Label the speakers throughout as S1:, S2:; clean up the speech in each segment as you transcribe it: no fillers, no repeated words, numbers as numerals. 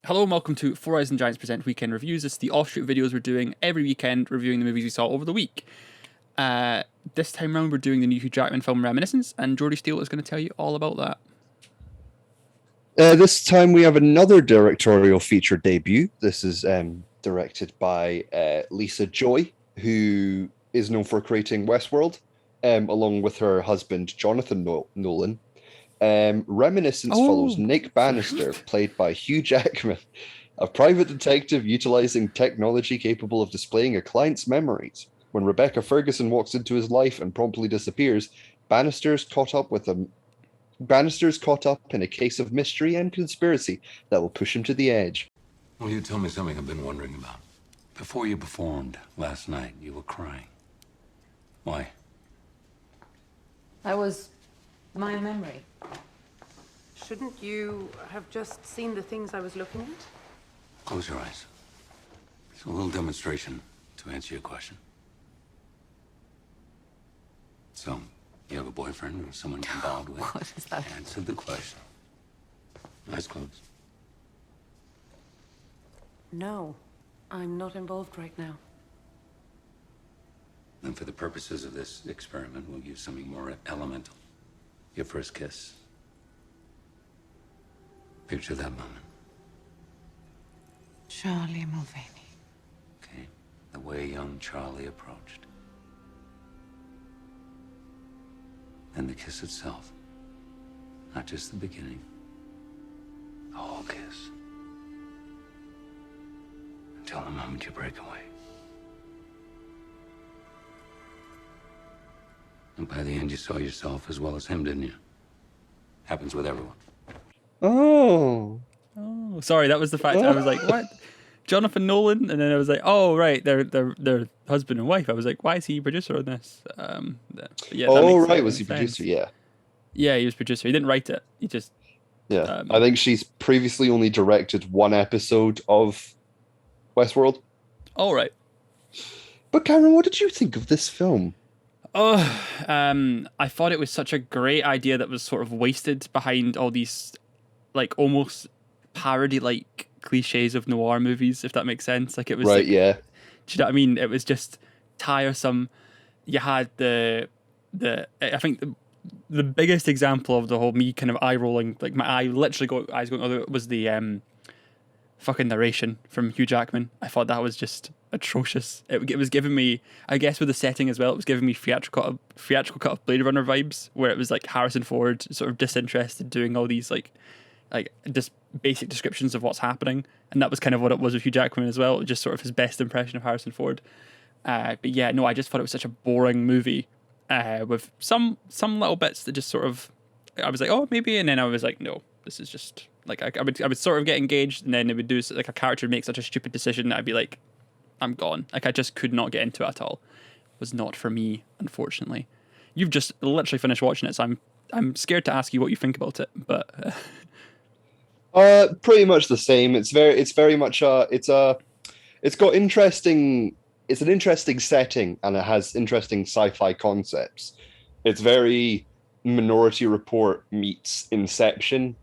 S1: Hello and welcome to Four Eyes and Giants Present Weekend Reviews. This is the offshoot videos we're doing every weekend, reviewing the movies we saw over the week. This time around, we're doing the new Hugh Jackman film Reminiscence, and Jordi Steele is going to tell you all about that.
S2: This time we have another directorial feature debut. This is directed by Lisa Joy, who is known for creating Westworld, along with her husband Jonathan Nolan. Reminiscence follows Nick Bannister, played by Hugh Jackman, a private detective utilizing technology capable of displaying a client's memories. When Rebecca Ferguson walks into his life and promptly disappears, Bannister's caught up in a case of mystery and conspiracy that will push him to the edge.
S3: Will you tell me something I've been wondering about? Before you performed last night, you were crying. Why?
S4: That was my memory.
S5: Shouldn't you have just seen the things I was looking at?
S3: Close your eyes. It's a little demonstration to answer your question. So, you have a boyfriend or someone you're involved with?
S4: What is that?
S3: Answer the question. Eyes closed.
S5: No, I'm not involved right now.
S3: And for the purposes of this experiment, we'll use something more elemental. Your first kiss. Picture that moment.
S4: Charlie Mulvaney.
S3: Okay? The way young Charlie approached. And the kiss itself. Not just the beginning. The whole kiss. Until the moment you break away. And by the end you saw yourself as well as him, didn't you? Happens with everyone.
S2: Oh,
S1: Sorry, that was the fact. I was like, what? Jonathan Nolan? And then I was like, oh, right, they're husband and wife. I was like, why is he producer on this? Yeah.
S2: Was he producer? Yeah.
S1: Yeah, he was producer. He didn't write it. He just...
S2: Yeah. I think she's previously only directed one episode of Westworld.
S1: All right.
S2: But Cameron, what did you think of this film?
S1: I thought it was such a great idea that was sort of wasted behind all these, like, almost parody-like cliches of noir movies, if that makes sense. Like, it was
S2: right,
S1: like,
S2: yeah.
S1: Do you know what I mean? It was just tiresome. You had I think the biggest example of the whole me kind of eye rolling, like my eyes going other, was the fucking narration from Hugh Jackman. I thought that was just atrocious. It was giving me, I guess with the setting as well, it was giving me theatrical cut of Blade Runner vibes, where it was like Harrison Ford sort of disinterested doing all these like just basic descriptions of what's happening, and that was kind of what it was with Hugh Jackman as well. It was just sort of his best impression of Harrison Ford. But yeah, no, I just thought it was such a boring movie with some little bits that just sort of, I was like, oh, maybe, and then I was like, no, this is just like I would sort of get engaged, and then it would do like a character would make such a stupid decision that I'd be like, I'm gone. Like, I just could not get into it at all. It was not for me, unfortunately. You've just literally finished watching it, so I'm scared to ask you what you think about it, but
S2: Pretty much the same. It's very much it's got interesting. It's an interesting setting, and it has interesting sci-fi concepts. It's very Minority Report meets Inception,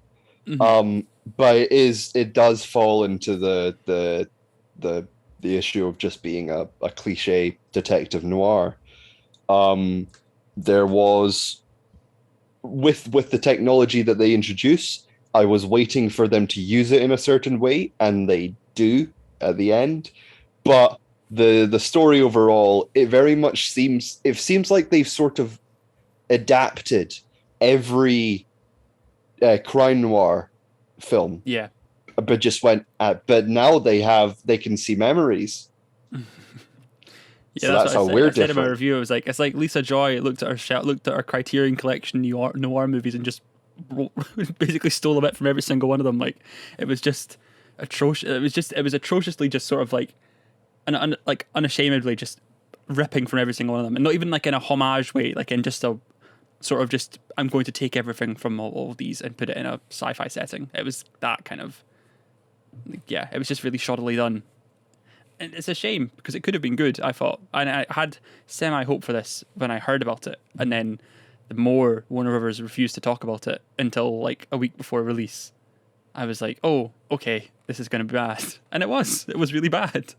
S2: but it does fall into the issue of just being a cliche detective noir. There was with the technology that they introduce, I was waiting for them to use it in a certain way, and they do at the end. But the story overall, it seems like they've sort of adapted every crime noir film.
S1: yeah.
S2: But just went, but now they can see memories.
S1: Yeah,
S2: So that's how we're
S1: I said in my
S2: different.
S1: review. It was like, it's like Lisa Joy looked at our Criterion Collection noir movies and just basically stole a bit from every single one of them. Like, it was just atrocious. It was atrociously just sort of like, like unashamedly just ripping from every single one of them, and not even like in a homage way, like in just a sort of just, I'm going to take everything from all of these and put it in a sci-fi setting. It was that kind of, yeah, it was just really shoddily done. And it's a shame because it could have been good, I thought. And I had semi-hope for this when I heard about it. And then the more Warner Brothers refused to talk about it until like a week before release. I was like, oh, okay, this is going to be bad. And it was. It was really bad.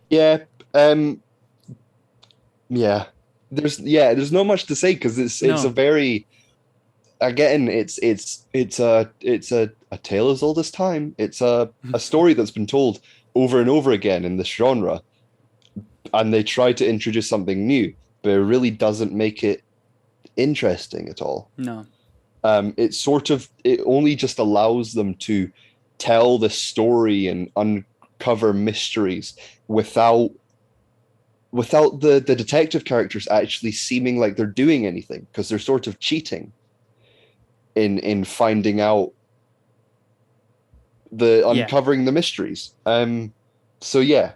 S2: Yeah. Yeah. There's not much to say because it's
S1: No.
S2: a very, again, it's a tale as old as time. It's a story that's been told over and over again in this genre, and they try to introduce something new, but it really doesn't make it interesting at all.
S1: No.
S2: It only just allows them to tell the story and uncover mysteries without the detective characters actually seeming like they're doing anything, because they're sort of cheating in finding out uncovering the mysteries. So yeah.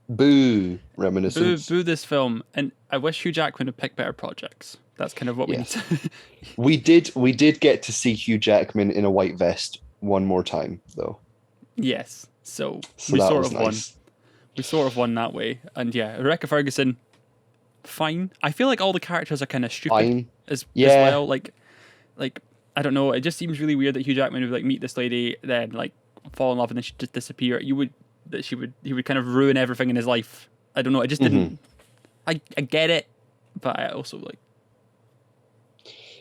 S2: Boo Reminiscence.
S1: Boo this film. And I wish Hugh Jackman would pick better projects. That's kind of what we need to...
S2: We did get to see Hugh Jackman in a white vest one more time, though.
S1: Yes. So
S2: So
S1: we
S2: that
S1: sort
S2: was
S1: of
S2: nice.
S1: won. We sort of won that way. And yeah, Rebecca Ferguson, fine. I feel like all the characters are kind of stupid
S2: Fine.
S1: as
S2: Yeah.
S1: well. Like I don't know. It just seems really weird that Hugh Jackman would like meet this lady, then like fall in love, and then she'd just disappear. He would kind of ruin everything in his life. I don't know. It just didn't. I get it, but I also like.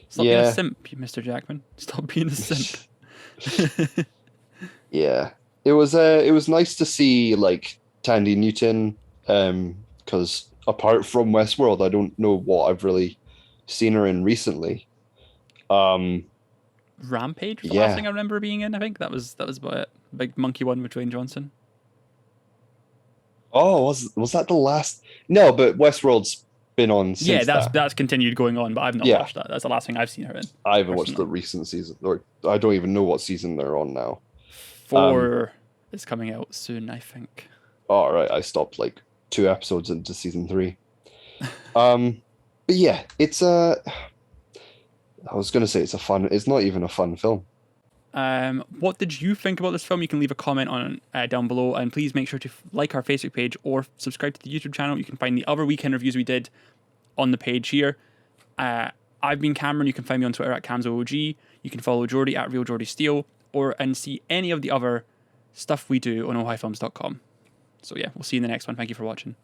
S1: Stop being a simp, Mr. Jackman. Stop being a simp.
S2: Yeah. It was nice to see like Tandy Newton, because apart from Westworld, I don't know what I've really seen her in recently.
S1: Rampage was the last thing I remember being in. I think that was about it. Big monkey one with Dwayne Johnson.
S2: Oh, was that the last? No, but Westworld's been on since.
S1: Yeah,
S2: that.
S1: that's continued going on, but I've not watched that. That's the last thing I've seen her in.
S2: I haven't watched the recent season, or I don't even know what season they're on now.
S1: 4 is coming out soon, I think.
S2: All right, I stopped like 2 episodes into season 3. But yeah, it's I was gonna say it's not even a fun film.
S1: What did you think about this film? You can leave a comment on down below, and please make sure to like our Facebook page or subscribe to the YouTube channel. You can find the other weekend reviews we did on the page here. I've been Cameron. You can find me on Twitter at CamzoOG. You can follow Jordi at RealJordiSteele, and see any of the other stuff we do on ohighfilms.com. So yeah, we'll see you in the next one. Thank you for watching.